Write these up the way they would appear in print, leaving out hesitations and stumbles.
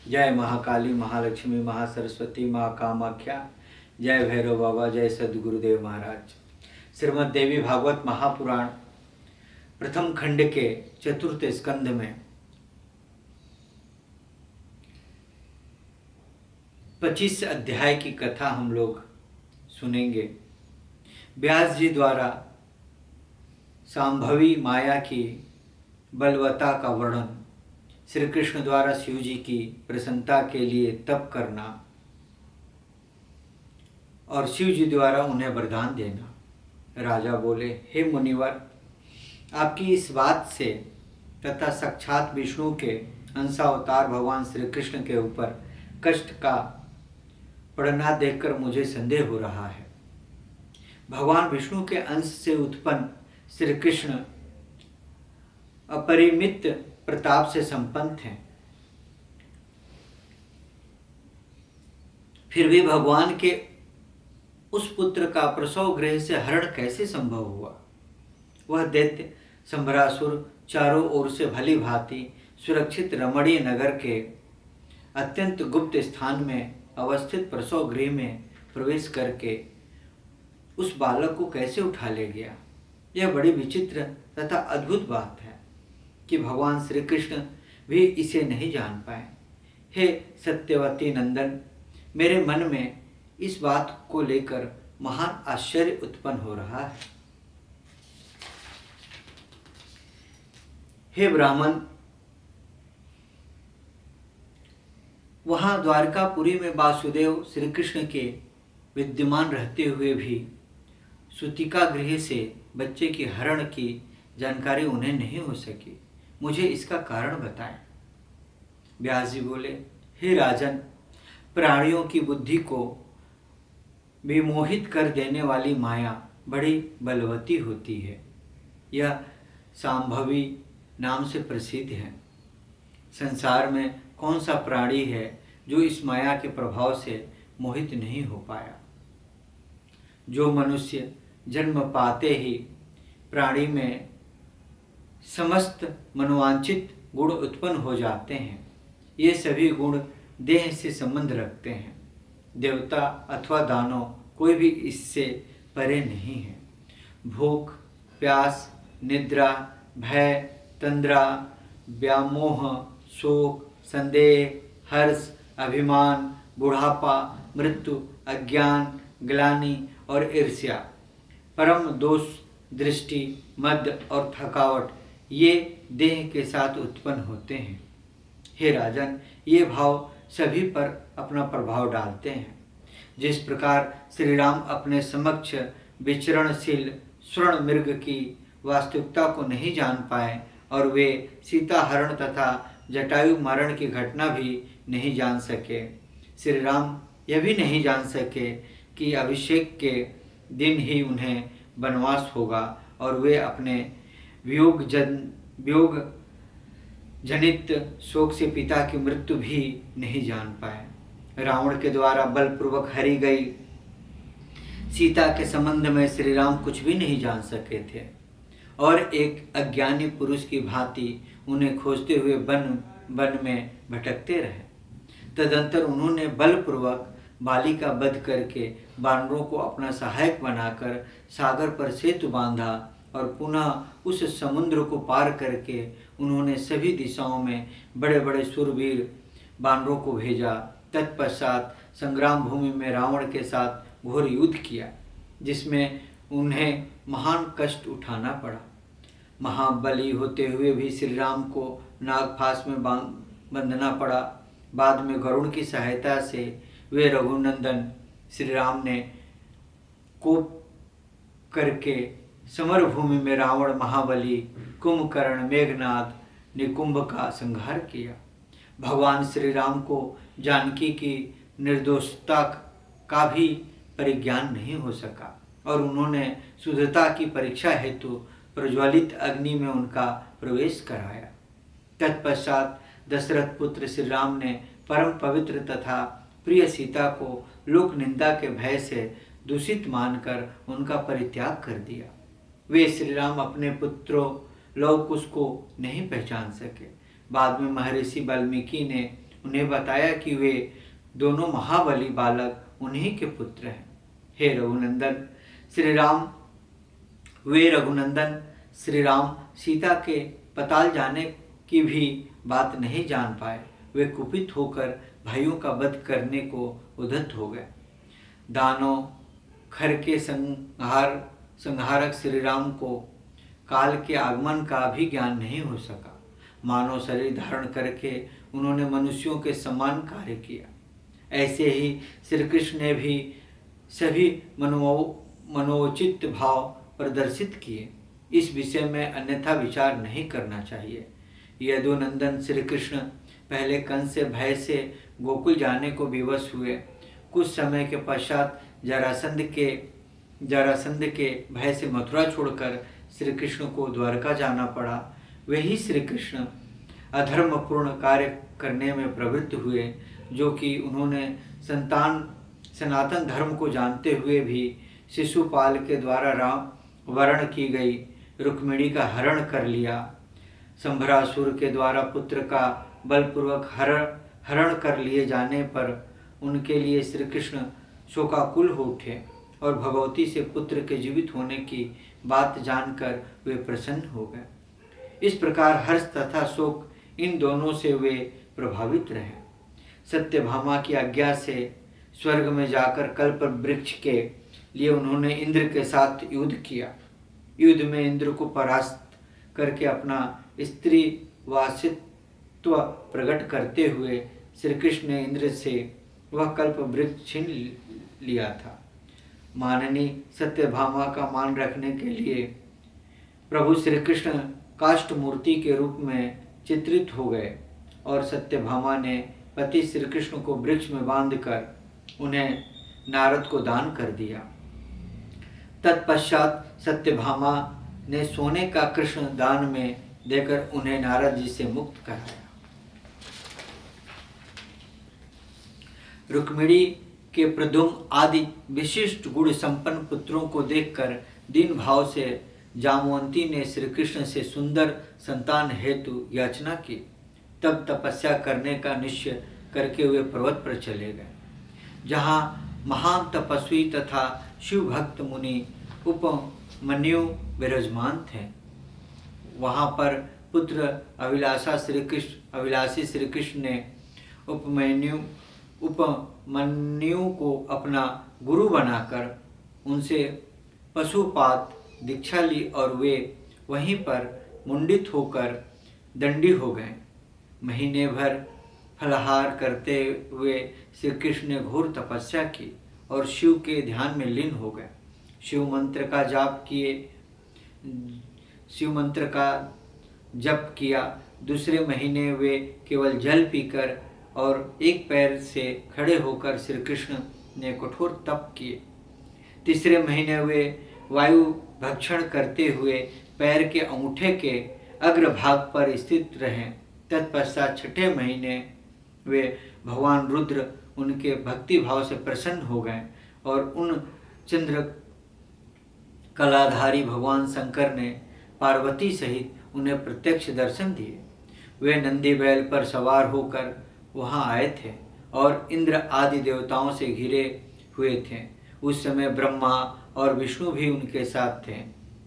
जय महाकाली, महालक्ष्मी, महासरस्वती, माँ कामाख्या। जय भैरव बाबा, जय सद्गुरुदेव महाराज। श्रीमद् देवी भागवत महापुराण प्रथम खंड के चतुर्थ स्कंध में 25 अध्याय की कथा हम लोग सुनेंगे। व्यास जी द्वारा सांभवी माया की बलवत्ता का वर्णन, श्री कृष्ण द्वारा शिव जी की प्रसन्नता के लिए तप करना और शिव जी द्वारा उन्हें वरदान देना। राजा बोले, हे मुनिवर, आपकी इस बात से तथा साक्षात विष्णु के अंशावतार भगवान श्री कृष्ण के ऊपर कष्ट का पड़ना देखकर मुझे संदेह हो रहा है। भगवान विष्णु के अंश से उत्पन्न श्री कृष्ण अपरिमित प्रताप से संपन्न हैं, फिर भी भगवान के उस पुत्र का प्रसव गृह से हरण कैसे संभव हुआ? वह दैत्य संभरासुर चारों ओर से भली भांति सुरक्षित रमणीय नगर के अत्यंत गुप्त स्थान में अवस्थित प्रसव गृह में प्रवेश करके उस बालक को कैसे उठा ले गया? यह बड़ी विचित्र तथा अद्भुत बात है कि भगवान श्री कृष्ण भी इसे नहीं जान पाए। हे सत्यवती नंदन, मेरे मन में इस बात को लेकर महान आश्चर्य उत्पन्न हो रहा है। हे ब्राह्मण, वहाँ द्वारकापुरी में वासुदेव श्री कृष्ण के विद्यमान रहते हुए भी सूतिका गृह से बच्चे की हरण की जानकारी उन्हें नहीं हो सकी। मुझे इसका कारण बताएं। व्यास जी बोले, हे राजन, प्राणियों की बुद्धि को विमोहित कर देने वाली माया बड़ी बलवती होती है। यह सांभवी नाम से प्रसिद्ध है। संसार में कौन सा प्राणी है जो इस माया के प्रभाव से मोहित नहीं हो पाया? जो मनुष्य जन्म पाते ही प्राणी में समस्त मनोवांछित गुण उत्पन्न हो जाते हैं। ये सभी गुण देह से संबंध रखते हैं। देवता अथवा दानव कोई भी इससे परे नहीं है। भूख, प्यास, निद्रा, भय, तंद्रा, व्यामोह, शोक, संदेह, हर्ष, अभिमान, बुढ़ापा, मृत्यु, अज्ञान, ग्लानि और ईर्ष्या, परम दोष, दृष्टि, मद और थकावट, ये देह के साथ उत्पन्न होते हैं। हे राजन, ये भाव सभी पर अपना प्रभाव डालते हैं। जिस प्रकार श्री राम अपने समक्ष विचरणशील स्वर्ण मृग की वास्तविकता को नहीं जान पाए और वे सीता हरण तथा जटायु मरण की घटना भी नहीं जान सके, श्री राम यह भी नहीं जान सके कि अभिषेक के दिन ही उन्हें वनवास होगा और वे अपने वियोग जनित शोक से पिता की मृत्यु भी नहीं जान पाए। रावण के द्वारा बलपूर्वक हरी गई सीता के संबंध में श्री राम कुछ भी नहीं जान सके थे और एक अज्ञानी पुरुष की भांति उन्हें खोजते हुए वन में भटकते रहे। तदंतर उन्होंने बलपूर्वक बाली का वध करके वानरों को अपना सहायक बनाकर सागर पर सेतु बांधा और पुनः उस समुद्र को पार करके उन्होंने सभी दिशाओं में बड़े बड़े शूरवीर वानरों को भेजा। तत्पश्चात संग्राम भूमि में रावण के साथ घोर युद्ध किया, जिसमें उन्हें महान कष्ट उठाना पड़ा। महाबली होते हुए भी श्री राम को नागफास में बंधना पड़ा। बाद में गरुड़ की सहायता से वे रघुनंदन श्री राम ने कोप करके समर भूमि में रावण, महाबली, कुंभकर्ण, मेघनाद, निकुंभ का संहार किया। भगवान श्री राम को जानकी की निर्दोषता का भी परिज्ञान नहीं हो सका और उन्होंने शुद्धता की परीक्षा हेतु प्रज्वलित अग्नि में उनका प्रवेश कराया। तत्पश्चात दशरथ पुत्र श्री राम ने परम पवित्र तथा प्रिय सीता को लोक निंदा के भय से दूषित मानकर उनका परित्याग कर दिया। वे श्री राम अपने पुत्रों लव कुश को नहीं पहचान सके। बाद में महर्षि वाल्मीकि ने उन्हें बताया कि वे दोनों महाबली बालक उन्हीं के पुत्र हैं। हे रघुनंदन श्री राम, वे रघुनंदन श्री राम सीता के पताल जाने की भी बात नहीं जान पाए। वे कुपित होकर भाइयों का वध करने को उद्यत हो गए। दानों खर के संहारक श्री राम को काल के आगमन का भी ज्ञान नहीं हो सका। मानव शरीर धारण करके उन्होंने मनुष्यों के समान कार्य किया। ऐसे ही श्री कृष्ण ने भी सभी मनोचित भाव प्रदर्शित किए। इस विषय में अन्यथा विचार नहीं करना चाहिए। यदुनंदन श्री कृष्ण पहले कंस से भय से गोकुल जाने को विवश हुए। कुछ समय के पश्चात जरासंध के भय से मथुरा छोड़कर श्री कृष्ण को द्वारका जाना पड़ा। वही श्री कृष्ण अधर्मपूर्ण कार्य करने में प्रवृत्त हुए, जो कि उन्होंने सनातन धर्म को जानते हुए भी शिशुपाल के द्वारा वर्ण की गई रुक्मिणी का हरण कर लिया। संभरासुर के द्वारा पुत्र का बलपूर्वक हरण कर लिए जाने पर उनके लिए श्री कृष्ण शोकाकुल हो उठे और भगवती से पुत्र के जीवित होने की बात जानकर वे प्रसन्न हो गए। इस प्रकार हर्ष तथा शोक इन दोनों से वे प्रभावित रहे। सत्यभामा की आज्ञा से स्वर्ग में जाकर कल्प वृक्ष के लिए उन्होंने इंद्र के साथ युद्ध किया। युद्ध में इंद्र को परास्त करके अपना स्त्री वासित्व प्रकट करते हुए श्री कृष्ण ने इंद्र से वह कल्प वृक्ष छीन लिया था। माननी सत्यभामा का मान रखने के लिए प्रभु श्री कृष्ण काष्ठ मूर्ति के रूप में चित्रित हो गए और सत्यभामा ने पति श्री कृष्ण को वृक्ष में बांधकर उन्हें नारद को दान कर दिया। तत्पश्चात सत्यभामा ने सोने का कृष्ण दान में देकर उन्हें नारद जी से मुक्त कराया। रुक्मिणी के प्रद्युम्न आदि विशिष्ट गुण संपन्न पुत्रों को देखकर दीन भाव से जामवंती ने श्री कृष्ण से सुंदर संतान हेतु याचना की। तब तपस्या करने का निश्चय करके वे पर्वत पर चले गए, जहाँ महान तपस्वी तथा शिव भक्त मुनि उपमन्यु विराजमान थे। वहाँ पर पुत्र अभिलाषी श्री कृष्ण ने उपमन्यु को अपना गुरु बनाकर उनसे पशुपात दीक्षा ली और वे वहीं पर मुंडित होकर दंडी हो गए। महीने भर फलाहार करते हुए श्री कृष्ण ने घोर तपस्या की और शिव के ध्यान में लीन हो गए। शिव मंत्र का जप किया। दूसरे महीने वे केवल जल पीकर और एक पैर से खड़े होकर श्री कृष्ण ने कठोर तप किए। तीसरे महीने वे वायु भक्षण करते हुए पैर के अंगूठे के अग्रभाग पर स्थित रहे। तत्पश्चात छठे महीने वे भगवान रुद्र उनके भक्ति भाव से प्रसन्न हो गए और उन चंद्र कलाधारी भगवान शंकर ने पार्वती सहित उन्हें प्रत्यक्ष दर्शन दिए। वे नंदी बैल पर सवार होकर वहां आए थे और इंद्र आदि देवताओं से घिरे हुए थे। उस समय ब्रह्मा और विष्णु भी उनके साथ थे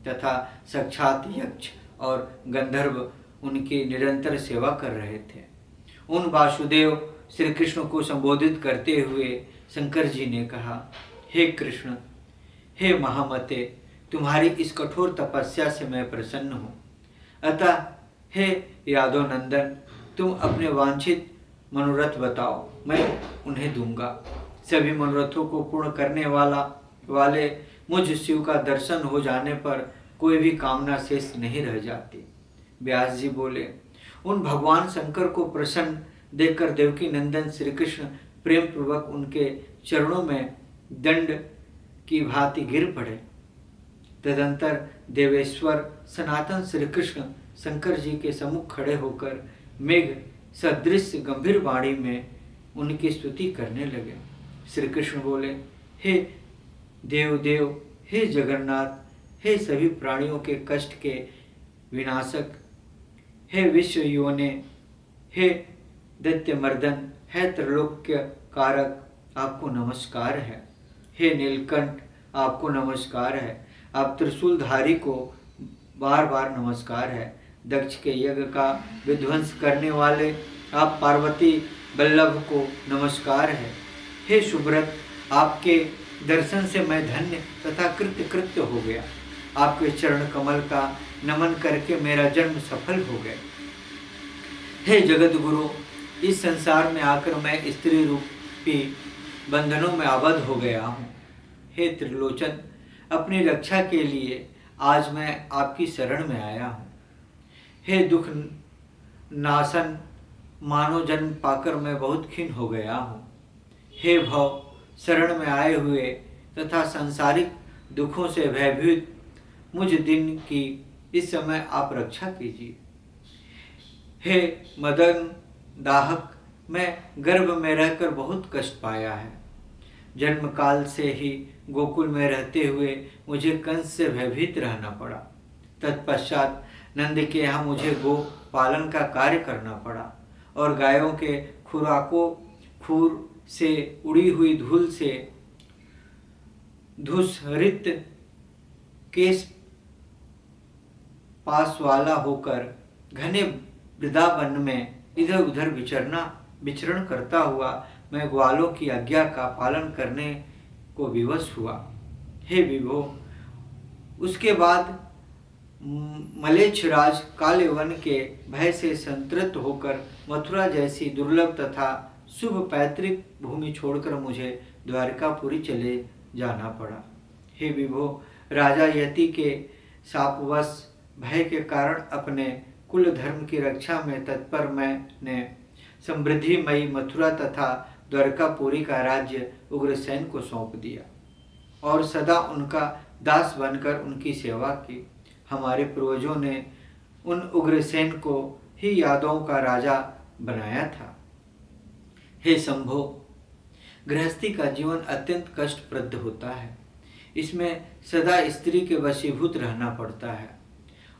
तथा साक्षात यक्ष और गंधर्व उनकी निरंतर सेवा कर रहे थे। उन वासुदेव श्री कृष्ण को संबोधित करते हुए शंकर जी ने कहा, हे कृष्ण, हे महामते, तुम्हारी इस कठोर तपस्या से मैं प्रसन्न हूँ। अतः हे यादव नंदन, तुम अपने वांछित मनोरथ बताओ, मैं उन्हें दूंगा। सभी मनोरथों को पूर्ण करने वाले मुझ शिव का दर्शन हो जाने पर कोई भी कामना शेष नहीं रह जाती। व्यास जी बोले, उन भगवान शंकर को प्रसन्न देखकर देवकी नंदन श्री कृष्ण प्रेम पूर्वक उनके चरणों में दंड की भांति गिर पड़े। तदंतर देवेश्वर सनातन श्री कृष्ण शंकर जी के सम्मुख खड़े होकर मेघ सदृश गंभीर वाणी में उनकी स्तुति करने लगे। श्री कृष्ण बोले, हे देव, हे जगन्नाथ, हे सभी प्राणियों के कष्ट के विनाशक, हे विश्व योने, हे दैत्य मर्दन है त्रैलोक्य कारक, आपको नमस्कार है। हे नीलकंठ, आपको नमस्कार है। आप त्रिशूलधारी को बार बार नमस्कार है। दक्ष के यज्ञ का विध्वंस करने वाले आप पार्वती वल्लभ को नमस्कार है। हे सुब्रत, आपके दर्शन से मैं धन्य तथा कृत्य हो गया। आपके चरण कमल का नमन करके मेरा जन्म सफल हो गया। हे जगत गुरु, इस संसार में आकर मैं स्त्री रूपी बंधनों में आबद्ध हो गया हूँ। हे त्रिलोचन, अपनी रक्षा के लिए आज मैं आपकी शरण में आया हूँ। हे दुख नाशन, मानव जन्म पाकर मैं बहुत खिन्न हो गया हूँ। हे भव, शरण में आए हुए तथा सांसारिक दुखों से भयभीत मुझ दिन की इस समय आप रक्षा कीजिए। हे मदन दाहक, मैं गर्भ में रहकर बहुत कष्ट पाया है। जन्म काल से ही गोकुल में रहते हुए मुझे कंस से भयभीत रहना पड़ा। तत्पश्चात नंद के यहाँ मुझे गो पालन का कार्य करना पड़ा और गायों के खुर से उड़ी हुई धूल से धूसरित केश पास वाला होकर घने वृंदावन में इधर उधर विचरण करता हुआ मैं ग्वालों की आज्ञा का पालन करने को विवश हुआ। हे विभो, उसके बाद मलेच्छराज काले वन के भय से संतृप्त होकर मथुरा जैसी दुर्लभ तथा शुभ पैतृक भूमि छोड़कर मुझे द्वारकापुरी चले जाना पड़ा। हे विभो, राजा यति के शापवश भय के कारण अपने कुल धर्म की रक्षा में तत्पर मैंने समृद्धिमयी मथुरा तथा द्वारकापुरी का राज्य उग्रसेन को सौंप दिया और सदा उनका दास बनकर उनकी सेवा की। हमारे पूर्वजों ने उन उग्रसेन को ही यादवों का राजा बनाया था। हे शंभो, गृहस्थी का जीवन अत्यंत कष्टप्रद होता है। इसमें सदा स्त्री के वशीभूत रहना पड़ता है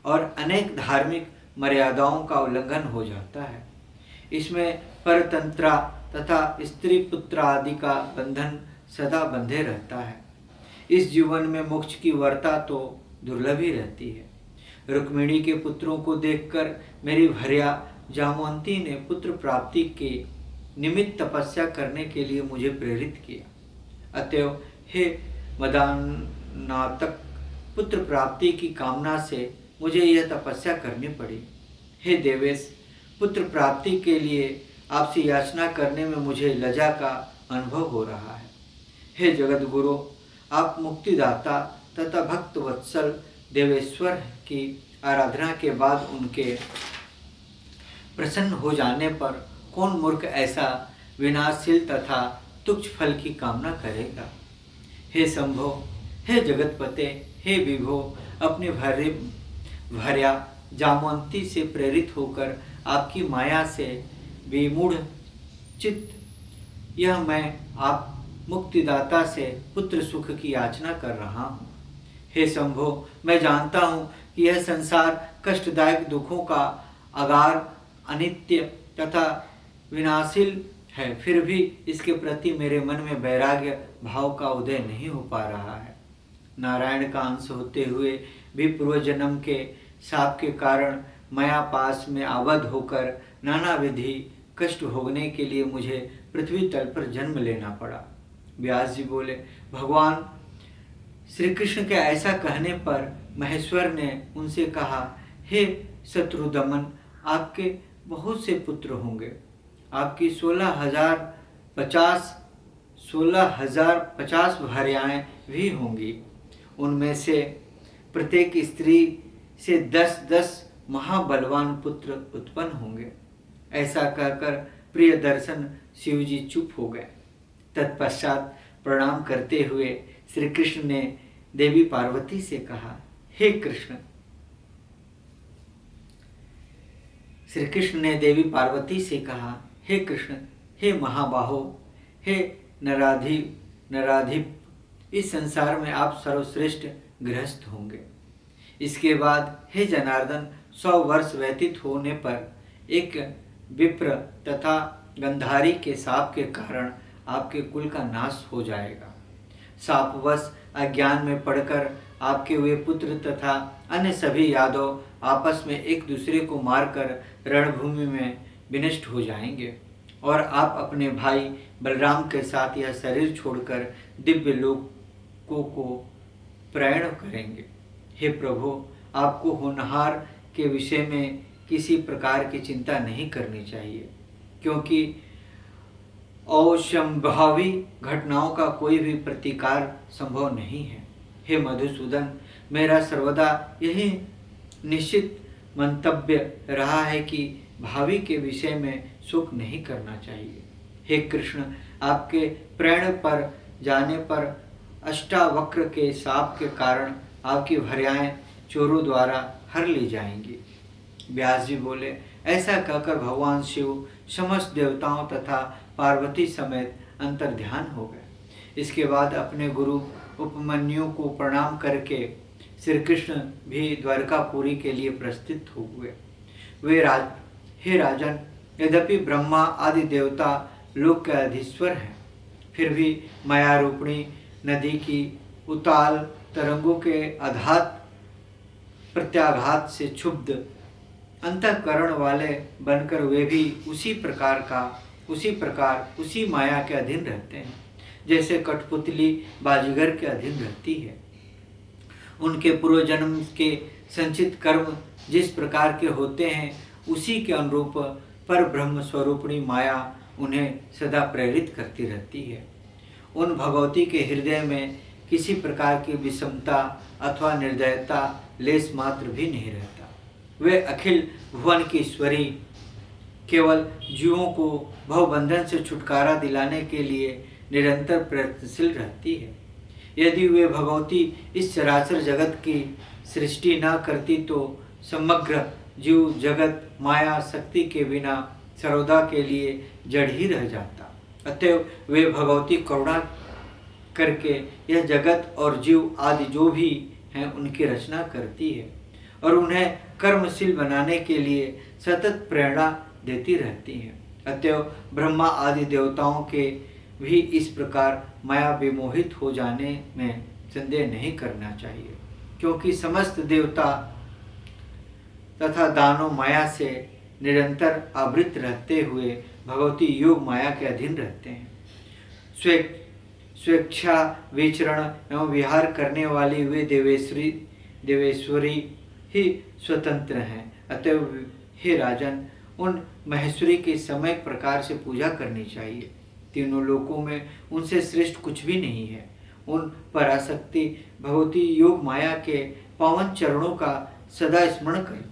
और अनेक धार्मिक मर्यादाओं का उल्लंघन हो जाता है। इसमें परतंत्रा तथा स्त्री पुत्र आदि का बंधन सदा बंधे रहता है। इस जीवन में मोक्ष की वर्ता तो दुर्लभ ही रहती है। रुक्मिणी के पुत्रों को देखकर मेरी भर्या जामवंती ने पुत्र प्राप्ति के निमित्त तपस्या करने के लिए मुझे प्रेरित किया। अतएव हे मदानातक, पुत्र प्राप्ति की कामना से मुझे यह तपस्या करनी पड़ी। हे देवेश, पुत्र प्राप्ति के लिए आपसे याचना करने में मुझे लज्जा का अनुभव हो रहा है। हे जगत गुरु, आप मुक्तिदाता तथा भक्त वत्सल देवेश्वर की आराधना के बाद उनके प्रसन्न हो जाने पर कौन मूर्ख ऐसा विनाशशील तथा तुच्छ फल की कामना करेगा। हे शंभो, हे जगतपते, हे विभो, अपनी भर्या जामवंती से प्रेरित होकर आपकी माया से विमूढ़ चित्त यह मैं आप मुक्तिदाता से पुत्र सुख की याचना कर रहा हूँ। हे शंभो, मैं जानता हूँ कि यह संसार कष्टदायक दुखों का अगार, अनित्य तथा विनाशील है, फिर भी इसके प्रति मेरे मन में वैराग्य भाव का उदय नहीं हो पा रहा है। नारायण का अंश होते हुए भी पूर्व जन्म के शाप के कारण माया पास में आबद्ध होकर नाना विधि कष्ट भोगने के लिए मुझे पृथ्वी तल पर जन्म लेना पड़ा। व्यास जी बोले, भगवान श्री कृष्ण के ऐसा कहने पर महेश्वर ने उनसे कहा, हे शत्रुदमन, आपके बहुत से पुत्र होंगे। आपकी 16,050 भार्याएं भी होंगी। उनमें से प्रत्येक स्त्री से 10-10 महाबलवान पुत्र उत्पन्न होंगे। ऐसा कहकर प्रिय दर्शन शिवजी चुप हो गए। तत्पश्चात प्रणाम करते हुए श्री कृष्ण ने देवी पार्वती से कहा, हे कृष्ण। श्री कृष्ण ने देवी पार्वती से कहा, हे कृष्ण, हे महाबाहो, हे नराधिप, इस संसार में आप सर्वश्रेष्ठ गृहस्थ होंगे। इसके बाद हे जनार्दन, 100 वर्ष व्यतीत होने पर एक विप्र तथा गंधारी के साप के कारण आपके कुल का नाश हो जाएगा। सापवश अज्ञान में पड़कर आपके वे पुत्र तथा अन्य सभी यादव आपस में एक दूसरे को मारकर रणभूमि में विनष्ट हो जाएंगे और आप अपने भाई बलराम के साथ यह शरीर छोड़कर दिव्य लोकों को प्रयाण करेंगे। हे प्रभु, आपको होनहार के विषय में किसी प्रकार की चिंता नहीं करनी चाहिए, क्योंकि असंभावी घटनाओं का कोई भी प्रतिकार संभव नहीं है। हे मधुसूदन, मेरा सर्वदा यही निश्चित मंतव्य रहा है कि भावी के विषय में शोक नहीं करना चाहिए। हे कृष्ण, आपके प्रेरण पर जाने पर अष्टावक्र के शाप के कारण आपकी भर्याएं चोरों द्वारा हर ली जाएंगी। व्यास जी बोले, ऐसा कहकर भगवान शिव समस्त देवताओं तथा पार्वती समेत अंतर्ध्यान हो गए। इसके बाद अपने गुरु उपमन्यु को प्रणाम करके श्री कृष्ण भी द्वारकापुरी के लिए प्रस्थित हो हुए। हे राजन, यद्यपि ब्रह्मा आदि देवता लोक के अधीश्वर हैं, फिर भी मायारूपिणी नदी की उताल तरंगों के आघात प्रत्याघात से क्षुब्ध अंतःकरण वाले बनकर वे भी उसी माया के अधीन रहते हैं, जैसे कठपुतली बाजीगर के अधीन रहती है। उनके पूर्व जन्म के संचित कर्म जिस प्रकार के होते हैं, उसी के अनुरूप पर ब्रह्म स्वरूपिणी माया उन्हें सदा प्रेरित करती रहती है। उन भगवती के हृदय में किसी प्रकार की विषमता अथवा निर्दयता लेस मात्र भी नहीं रहता। वे अखिल भुवन की ईश्वरी केवल जीवों को भवबंधन से छुटकारा दिलाने के लिए निरंतर प्रयत्नशील रहती है। यदि वे भगवती इस चराचर जगत की सृष्टि न करती तो समग्र जीव जगत माया शक्ति के बिना सर्वदा के लिए जड़ ही रह जाता। अतएव वे भगवती करुणा करके यह जगत और जीव आदि जो भी हैं उनकी रचना करती है और उन्हें कर्मशील बनाने के लिए सतत प्रेरणा देती रहती हैं। अतएव ब्रह्मा आदि देवताओं के भी इस प्रकार माया विमोहित हो जाने में संदेह नहीं करना चाहिए, क्योंकि समस्त देवता तथा दानव माया से निरंतर आवृत रहते हुए भगवती योग माया के अधीन रहते हैं। स्वेच्छा विचरण एवं विहार करने वाली वे देवेश्वरी ही स्वतंत्र हैं। अतएव हे राजन, उन महेश्वरी की समय प्रकार से पूजा करनी चाहिए। तीनों लोकों में उनसे श्रेष्ठ कुछ भी नहीं है। उन पराशक्ति भगवती योग माया के पावन चरणों का सदा स्मरण कर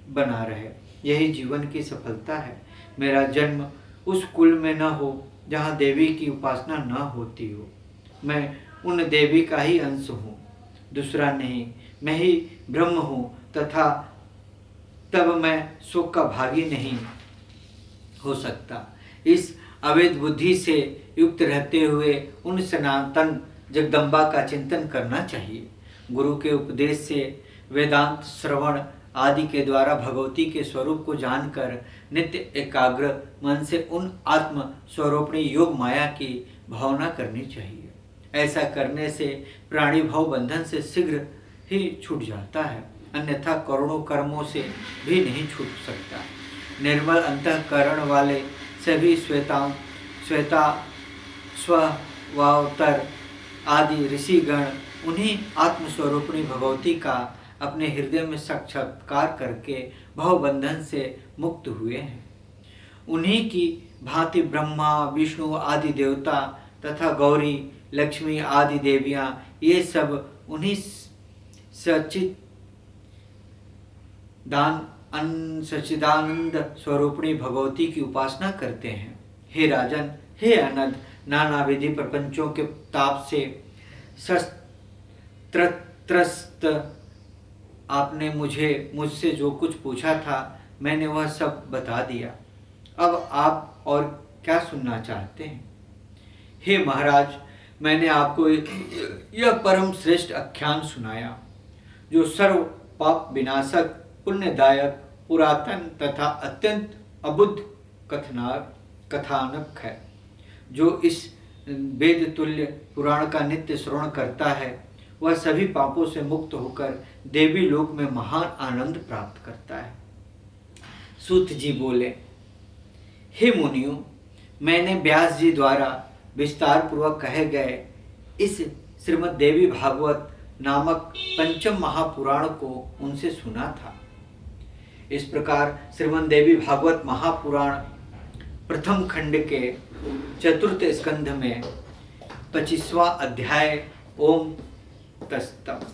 बना रहे, यही जीवन की सफलता है। मेरा जन्म उस कुल में न हो जहाँ देवी की उपासना न होती हो। मैं उन देवी का ही अंश हूँ, दूसरा नहीं। मैं ही ब्रह्म हूँ तथा तब मैं शोक का भागी नहीं हो सकता। इस अवैध बुद्धि से युक्त रहते हुए उन सनातन जगदम्बा का चिंतन करना चाहिए। गुरु के उपदेश से वेदांत श्रवण आदि के द्वारा भगवती के स्वरूप को जानकर नित्य एकाग्र मन से उन आत्म स्वरूपिणी योग माया की भावना करनी चाहिए। ऐसा करने से प्राणी भव बंधन से शीघ्र ही छूट जाता है, अन्यथा करोड़ों कर्मों से भी नहीं छूट सकता। निर्मल अंतःकरण वाले सभी श्वेता स्ववावतर आदि ऋषिगण उन्हीं आत्मस्वरूपिणी भगवती का अपने हृदय में साक्षात्कार करके भवबंधन से मुक्त हुए हैं। उन्हीं की भांति ब्रह्मा विष्णु आदि देवता तथा गौरी लक्ष्मी आदि देवियां ये सब उन्हीं सच्चिदानंद स्वरूपिणी भगवती की उपासना करते हैं। हे राजन, हे अनंत, नाना विधि प्रपंचों के ताप से त्रस्त आपने मुझसे जो कुछ पूछा था मैंने वह सब बता दिया। अब आप और क्या सुनना चाहते हैं? हे महाराज, मैंने आपको यह परम श्रेष्ठ आख्यान सुनाया जो सर्व पाप विनाशक, पुण्यदायक, पुरातन तथा अत्यंत अबुद्ध कथानक है। जो इस वेद तुल्य पुराण का नित्य श्रवण करता है वह सभी पापों से मुक्त होकर देवी लोक में महान आनंद प्राप्त करता है। सूत जी बोले, हे मुनियों, मैंने व्यास जी द्वारा विस्तार पूर्वक कहे गए इस श्रीमद् देवी भागवत नामक पंचम महापुराण को उनसे सुना था। इस प्रकार श्रीमद् देवी भागवत महापुराण प्रथम खंड के चतुर्थ स्कंध में 25वां अध्याय ओम तस्तम।